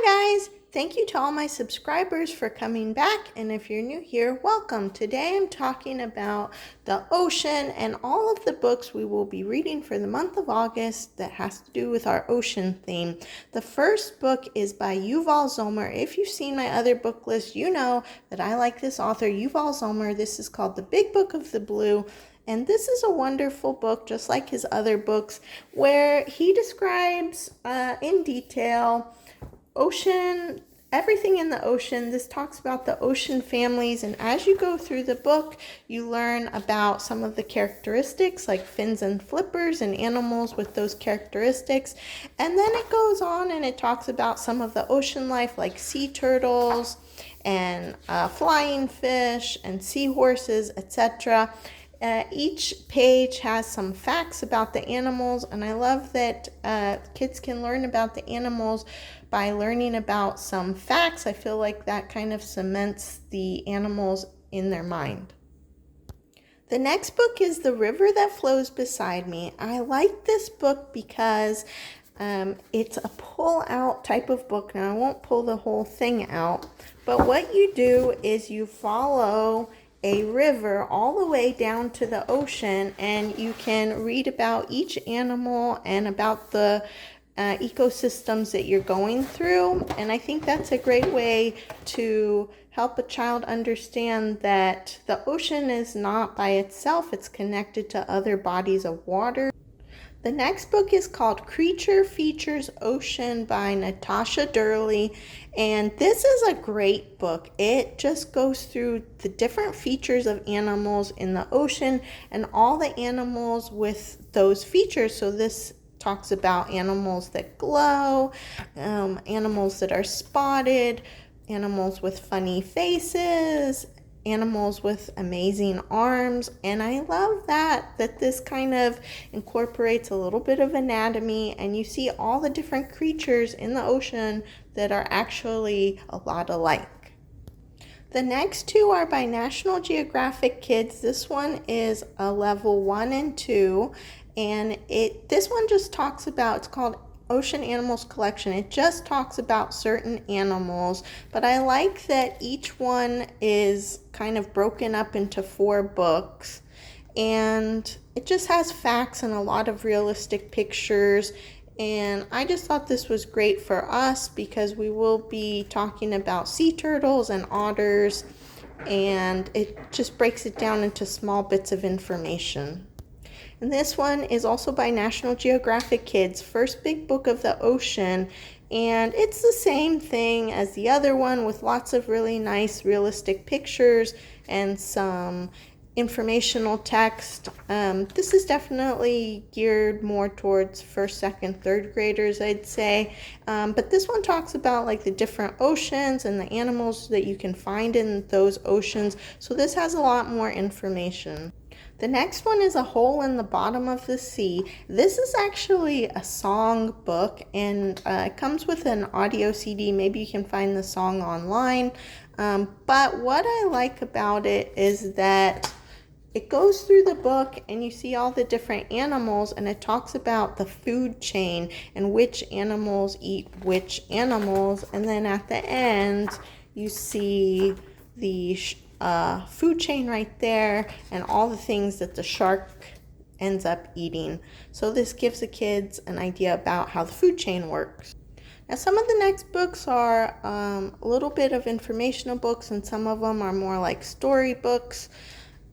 Hi guys! Thank you to all my subscribers for coming back, and if you're new here, welcome. Today I'm talking about the ocean and all of the books we will be reading for the month of August that has to do with our ocean theme. The first book is by Yuval Zomer. If you've seen my other book list, you know that I like this author, Yuval Zomer. This is called The Big Book of the Blue. And this is a wonderful book, just like his other books, where he describes in detail ocean, everything in the ocean. This talks about the ocean families, and as you go through the book, you learn about some of the characteristics like fins and flippers and animals with those characteristics. And then it goes on and it talks about some of the ocean life like sea turtles and flying fish and seahorses, etc. Each page has some facts about the animals, and I love that kids can learn about the animals by learning about some facts. I feel like that kind of cements the animals in their mind. The next book is The River That Flows Beside Me. I like this book because it's a pull-out type of book. Now, I won't pull the whole thing out, but what you do is you follow a river all the way down to the ocean, and you can read about each animal and about the ecosystems that you're going through. And I think that's a great way to help a child understand that the ocean is not by itself, it's connected to other bodies of water. The next book is called Creature Features Ocean by Natasha Durley, and this is a great book. It just goes through the different features of animals in the ocean and all the animals with those features. So this talks about animals that glow, animals that are spotted, animals with funny faces, animals with amazing arms. And I love that this kind of incorporates a little bit of anatomy, and you see all the different creatures in the ocean that are actually a lot alike. The next two are by National Geographic Kids. This one is a level 1 and 2, and this one just talks about, it's called Ocean Animals Collection. It just talks about certain animals, but I like that each one is kind of broken up into 4 books, and it just has facts and a lot of realistic pictures. And I just thought this was great for us because we will be talking about sea turtles and otters, and it just breaks it down into small bits of information. And this one is also by National Geographic Kids, First Big Book of the Ocean, and it's the same thing as the other one with lots of really nice realistic pictures and some informational text. This is definitely geared more towards first, second, third graders, I'd say. But this one talks about like the different oceans and the animals that you can find in those oceans. So this has a lot more information. The next one is A Hole in the Bottom of the Sea. This is actually a song book, and it comes with an audio CD. Maybe you can find the song online. But what I like about it is that it goes through the book and you see all the different animals, and it talks about the food chain and which animals eat which animals. And then at the end, you see the food chain right there and all the things that the shark ends up eating. So this gives the kids an idea about how the food chain works. Now, some of the next books are a little bit of informational books, and some of them are more like story books.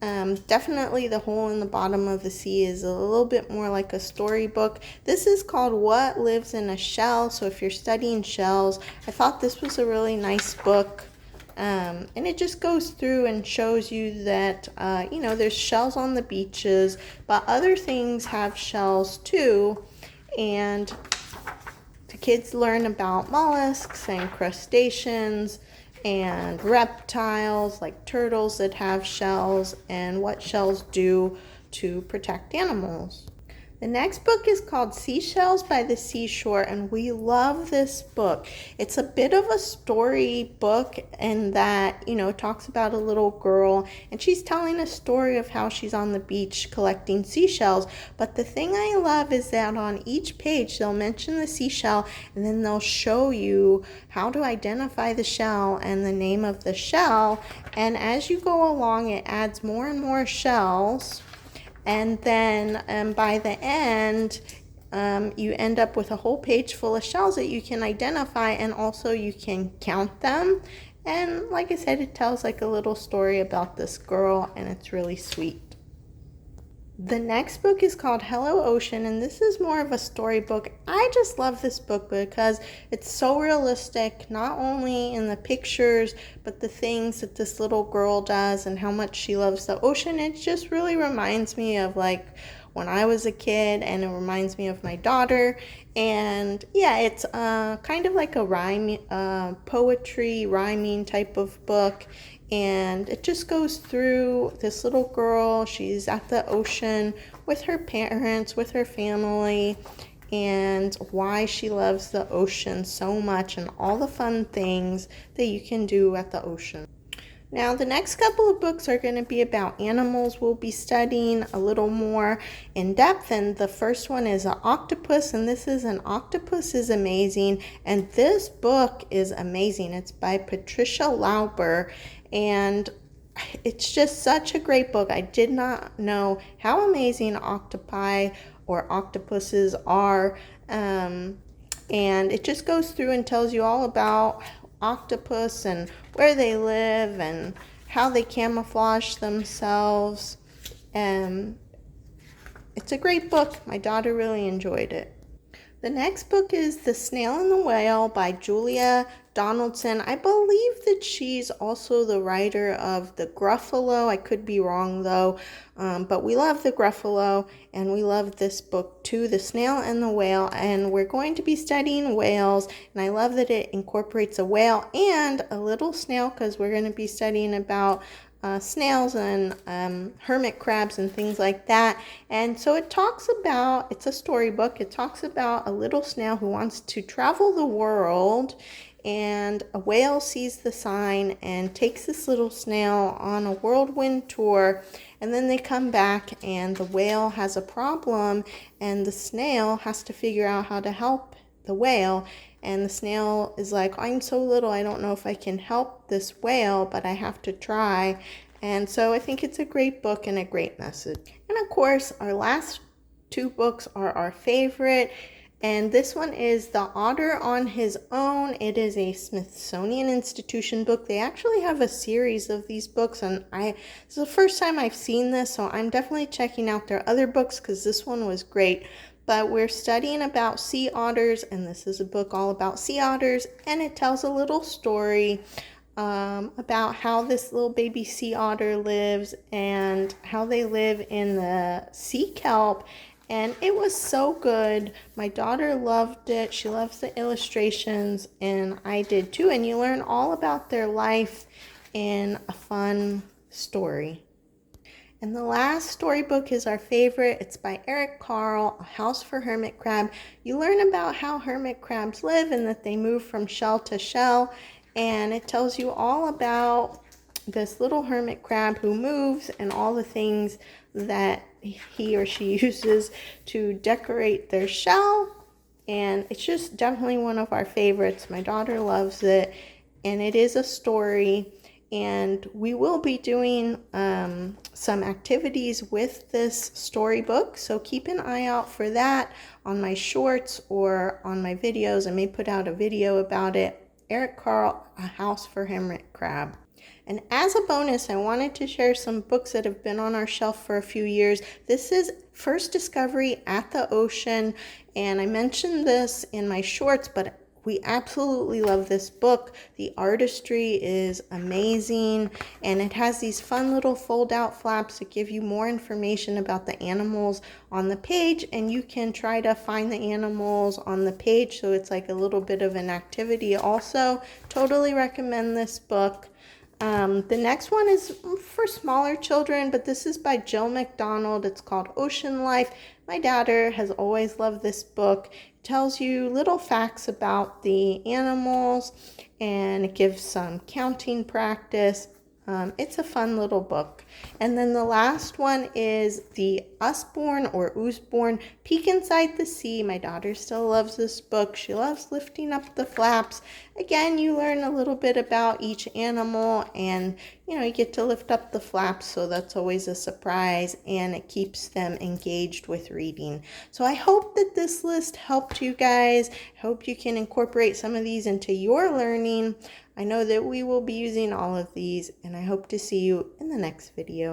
Definitely The Hole in the Bottom of the Sea is a little bit more like a storybook. This is called What Lives in a Shell. So if you're studying shells, I thought this was a really nice book. And it just goes through and shows you that, there's shells on the beaches, but other things have shells too. And the kids learn about mollusks and crustaceans and reptiles like turtles that have shells and what shells do to protect animals. The next book is called Seashells by the Seashore, and we love this book. It's a bit of a story book in that, it talks about a little girl, and she's telling a story of how she's on the beach collecting seashells. But the thing I love is that on each page, they'll mention the seashell, and then they'll show you how to identify the shell and the name of the shell. And as you go along, it adds more and more shells. And then by the end, you end up with a whole page full of shells that you can identify, and also you can count them. And like I said, it tells like a little story about this girl, and it's really sweet. The next book is called Hello Ocean, and this is more of a storybook. I just love this book because it's so realistic, not only in the pictures, but the things that this little girl does and how much she loves the ocean. It just really reminds me of like when I was a kid, and it reminds me of my daughter. And yeah, it's kind of like a poetry, rhyming type of book. And it just goes through this little girl. She's at the ocean with her parents, with her family, and why she loves the ocean so much and all the fun things that you can do at the ocean. Now, the next couple of books are going to be about animals. We'll be studying a little more in depth, and the first one is an octopus, and this is An Octopus is Amazing, and this book is amazing. It's by Patricia Lauber, and it's just such a great book. I did not know how amazing octopi or octopuses are, and it just goes through and tells you all about octopus and where they live and how they camouflage themselves. It's a great book. My daughter really enjoyed it. The next book is The Snail and the Whale by Julia Donaldson. I believe that she's also the writer of The Gruffalo. I could be wrong though, but we love The Gruffalo, and we love this book too, The Snail and the Whale, and we're going to be studying whales, and I love that it incorporates a whale and a little snail, because we're going to be studying about snails and hermit crabs and things like that. And so it's a storybook. It talks about a little snail who wants to travel the world, and a whale sees the sign and takes this little snail on a whirlwind tour, and then they come back and the whale has a problem, and the snail has to figure out how to help the whale. And the snail is like, I'm so little, I don't know if I can help this whale, but I have to try. And so I think it's a great book and a great message. And of course, our last two books are our favorite. And this one is The Otter on His Own. It is a Smithsonian Institution book. They actually have a series of these books, and this is the first time I've seen this, so I'm definitely checking out their other books because this one was great. But we're studying about sea otters, and this is a book all about sea otters, and it tells a little story about how this little baby sea otter lives and how they live in the sea kelp. And it was so good. My daughter loved it. She loves the illustrations, and I did too. And you learn all about their life in a fun story. And the last storybook is our favorite. It's by Eric Carle, A House for Hermit Crab. You learn about how hermit crabs live and that they move from shell to shell. And it tells you all about this little hermit crab who moves and all the things that he or she uses to decorate their shell. And it's just definitely one of our favorites. My daughter loves it, and it is a story. And we will be doing some activities with this storybook, so keep an eye out for that on my shorts or on my videos. I may put out a video about it. Eric Carle, A House for Hermit Crab. And as a bonus, I wanted to share some books that have been on our shelf for a few years. This is First Discovery at the Ocean, and I mentioned this in my shorts, but we absolutely love this book. The artistry is amazing, and it has these fun little fold-out flaps that give you more information about the animals on the page, and you can try to find the animals on the page, so it's like a little bit of an activity also. Totally recommend this book. The next one is for smaller children, but this is by Jill McDonald. It's called Ocean Life. My daughter has always loved this book. It tells you little facts about the animals, and it gives some counting practice. It's a fun little book. And then the last one is the Usborne Peek Inside the Sea. My daughter still loves this book. She loves lifting up the flaps. Again, you learn a little bit about each animal, and you get to lift up the flaps, so that's always a surprise, and it keeps them engaged with reading. So I hope that this list helped you guys. I hope you can incorporate some of these into your learning. I know that we will be using all of these, and I hope to see you in the next video.